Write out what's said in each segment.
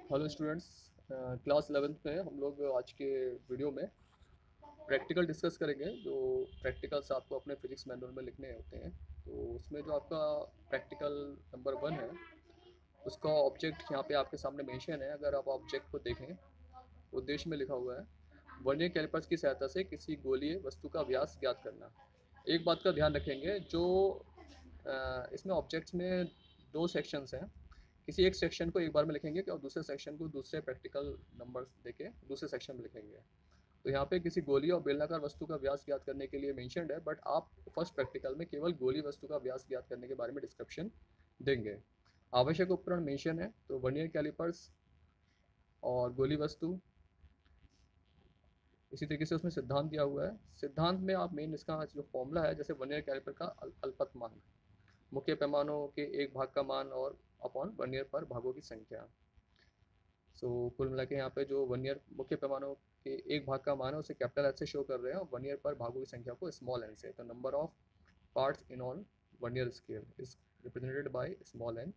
Hello students. Class 11th में हम लोग आज के वीडियो में प्रैक्टिकल डिस्कस करेंगे। जो प्रैक्टिकल्स आपको अपने फिजिक्स मैनुअल में लिखने होते हैं, तो उसमें जो आपका प्रैक्टिकल नंबर 1 है, उसका ऑब्जेक्ट यहाँ पे आपके सामने मेंशन है। अगर आप ऑब्जेक्ट को देखें, उद्देश्य में लिखा हुआ है वर्नियर कैलिपर्स की सहायता से किसी गोलीय वस्तु का व्यास ज्ञात करना। एक बात का ध्यान रखेंगे, जो इसमें ऑब्जेक्ट्स में दो सेक्शंस हैं। किसी एक सेक्शन को एक बार में लिखेंगे और दूसरे सेक्शन को दूसरे प्रैक्टिकल नंबर्स देके दूसरे सेक्शन में लिखेंगे। तो यहाँ पे किसी गोली और बेलनाकार वस्तु का व्यास ज्ञात करने के लिए मेंशन्ड है, बट आप फर्स्ट प्रैक्टिकल में केवल गोली वस्तु का व्यास ज्ञात करने के बारे में डिस्क्रिप्शन देंगे। आवश्यक उपकरण मेंशन है, तो वर्नियर कैलिपर्स और गोली वस्तु। इसी तरीके से उसमें सिद्धांत दिया हुआ है। सिद्धांत में आप मेन इसका जो फॉर्मूला है, जैसे वर्नियर कैलिपर का अल्पतमांक, मुख्य पैमानों के एक भाग का मान और अपॉन वर्नियर पर भागों की संख्या। कुल मिला के यहाँ पे जो वर्नियर मुख्य पैमानों के एक भाग का मान है उसे कैपिटल एच से शो कर रहे हैं, और वर्नियर पर भागों की संख्या को स्मॉल एन से। तो number of parts in on vernier scale is represented by small N.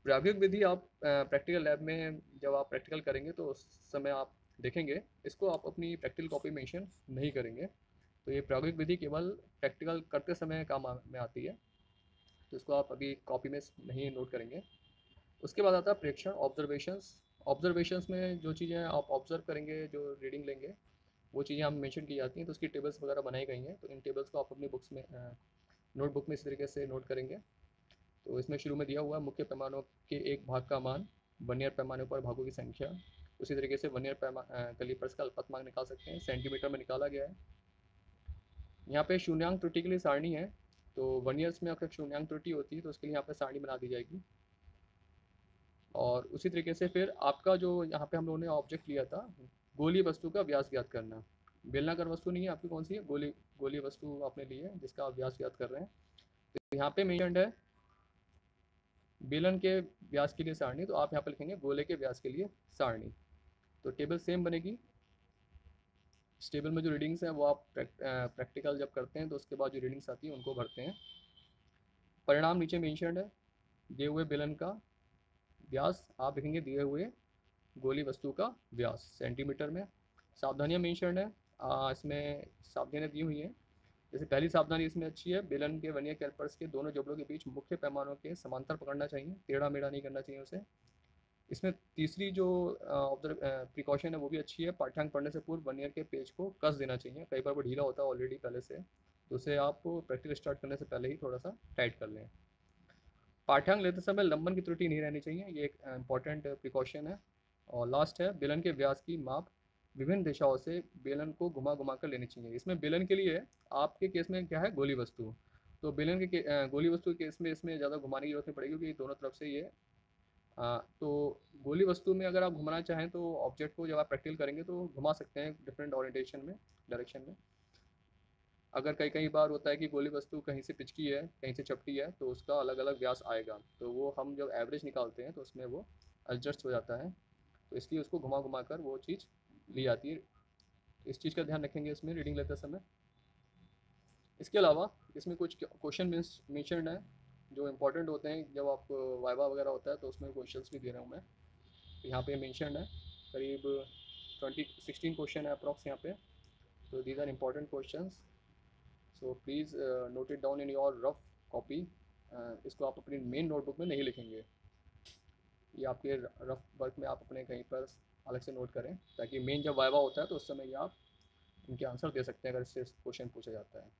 प्रायोगिक विधि आप प्रैक्टिकल लैब में जब आप प्रैक्टिकल करेंगे तो उस समय आप देखेंगे, इसको आप अपनी प्रैक्टिकल कॉपी में मेंशन नहीं करेंगे। तो ये प्रायोगिक विधि केवल प्रैक्टिकल करते समय काम में आती है, तो इसको आप अभी कॉपी में नहीं नोट करेंगे। उसके बाद आता है प्रेक्षण, ऑब्जर्वेशंस। ऑब्जर्वेशंस में जो चीज़ें आप ऑब्जर्व करेंगे, जो रीडिंग लेंगे, वो चीज़ें हम मेंशन की जाती हैं। तो उसकी टेबल्स वगैरह बनाई गई हैं, तो इन टेबल्स को आप अपनी बुक्स में नोटबुक में इस तरीके से नोट करेंगे। तो इसमें शुरू में दिया हुआ है मुख्य पैमानों के एक भाग का मान, वर्नियर पैमाने पर भागों की संख्या। उसी तरीके से वर्नियर कैलिपर्स का अल्पतमांक निकाल सकते हैं, सेंटीमीटर में निकाला गया है। यहाँ पे शून्यांक त्रुटि के लिए सारणी है, तो वर्नियर्स में अगर शून्यांक त्रुटि होती है तो उसके लिए यहाँ पे सारणी बना दी जाएगी। और उसी तरीके से फिर आपका जो यहाँ पे हम लोगों ने ऑब्जेक्ट लिया था, गोलीय वस्तु का व्यास ज्ञात करना। बेलनाकार वस्तु नहीं है आपकी, कौन सी है? गोलीय वस्तु आपने ली है जिसका आप व्यास ज्ञात कर रहे हैं। तो यहाँ पे मेंशन्ड है बेलन के व्यास के लिए सारणी, तो आप यहाँ पे लिखेंगे गोले के व्यास के लिए सारणी। तो टेबल सेम बनेगी। इस टेबल में जो रीडिंग्स हैं वो आप प्रैक्टिकल जब करते हैं तो उसके बाद जो रीडिंग्स आती है उनको भरते हैं। परिणाम नीचे मेंशन्ड है। दिए हुए बेलन का व्यास आप लिखेंगे दिए हुए गोली वस्तु का व्यास सेंटीमीटर में। सावधानियाँ मेंशन्ड है, इसमें सावधानियाँ दी हुई हैं। जैसे पहली सावधानी इसमें अच्छी है, बेलन के वर्नियर कैलिपर्स के दोनों जबड़ों के बीच मुख्य पैमानों के समांतर पकड़ना चाहिए, टेढ़ा मेढ़ा नहीं करना चाहिए उसे। इसमें तीसरी जो ऑब्जर्व प्रिकॉशन है वो भी अच्छी है, पाठ्यांक पढ़ने से पूर्व वर्नियर के पेज को कस देना चाहिए। कई बार वो ढीला होता है ऑलरेडी पहले से, तो उसे आप प्रैक्टिस स्टार्ट करने से पहले ही थोड़ा सा टाइट कर लें। पाठ्यांक लेते समय लंबन की त्रुटि नहीं रहनी चाहिए, ये एक इंपॉर्टेंट प्रिकॉशन है। और लास्ट है, बेलन के व्यास की माप विभिन्न दिशाओं से बेलन को घुमा घुमा कर लेनी चाहिए। इसमें बेलन के लिए आपके केस में क्या है, गोली वस्तु। तो बेलन के गोली वस्तु के केस में इसमें ज़्यादा घुमाने की जरूरत नहीं पड़ेगी, क्योंकि दोनों तरफ से ये तो गोली वस्तु में अगर आप घुमाना चाहें तो ऑब्जेक्ट को जब आप प्रैक्टिकल करेंगे तो घुमा सकते हैं डिफरेंट ओरिएंटेशन में, डायरेक्शन में। अगर कई कई बार होता है कि गोली वस्तु कहीं से पिचकी है, कहीं से चपटी है, तो उसका अलग अलग व्यास आएगा, तो वो हम जब एवरेज निकालते हैं तो उसमें वो एडजस्ट हो जाता है। तो इसलिए उसको घुमा घुमा कर वो चीज़ ली जाती है। इस चीज़ का ध्यान रखेंगे इसमें रीडिंग लेते समय। इसके अलावा इसमें कुछ क्वेश्चन मेंशन्ड है जो इंपॉर्टेंट होते हैं जब आपको वाइवा वगैरह होता है, तो उसमें क्वेश्चंस भी दे रहा हूँ मैं। तो यहाँ पे मेंशन्ड है करीब 16 क्वेश्चन है अप्रॉक्स यहाँ पे। तो these are important questions, so please note it down in your rough copy. इसको आप अपनी मेन नोटबुक में नहीं लिखेंगे, ये आपके रफ वर्क में आप अपने कहीं पर अलग से नोट करें, ताकि मेन जब वाइवा होता है तो उस समय ये आप इनके आंसर दे सकते हैं अगर इससे क्वेश्चन पूछा जाता है।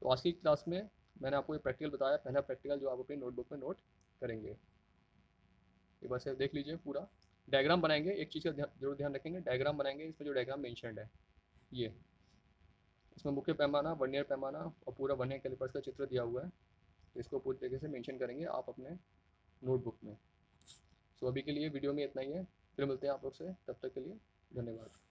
तो आज की क्लास में मैंने आपको ये प्रैक्टिकल बताया, पहला प्रैक्टिकल जो आप अपनी नोटबुक में नोट करेंगे। एक बार से देख लीजिए पूरा। डायग्राम बनाएंगे, एक चीज़ का जरूर ध्यान रखेंगे, डायग्राम बनाएंगे। इसमें जो डायग्राम मेंशन्ड है ये, इसमें मुख्य पैमाना, वर्नियर पैमाना और पूरा वर्नियर कैलिपर्स का चित्र दिया हुआ है, तो इसको पूरी तरीके से मेंशन करेंगे आप अपने नोटबुक में। सो अभी के लिए वीडियो में इतना ही है, फिर मिलते हैं आप लोग से, तब तक के लिए धन्यवाद।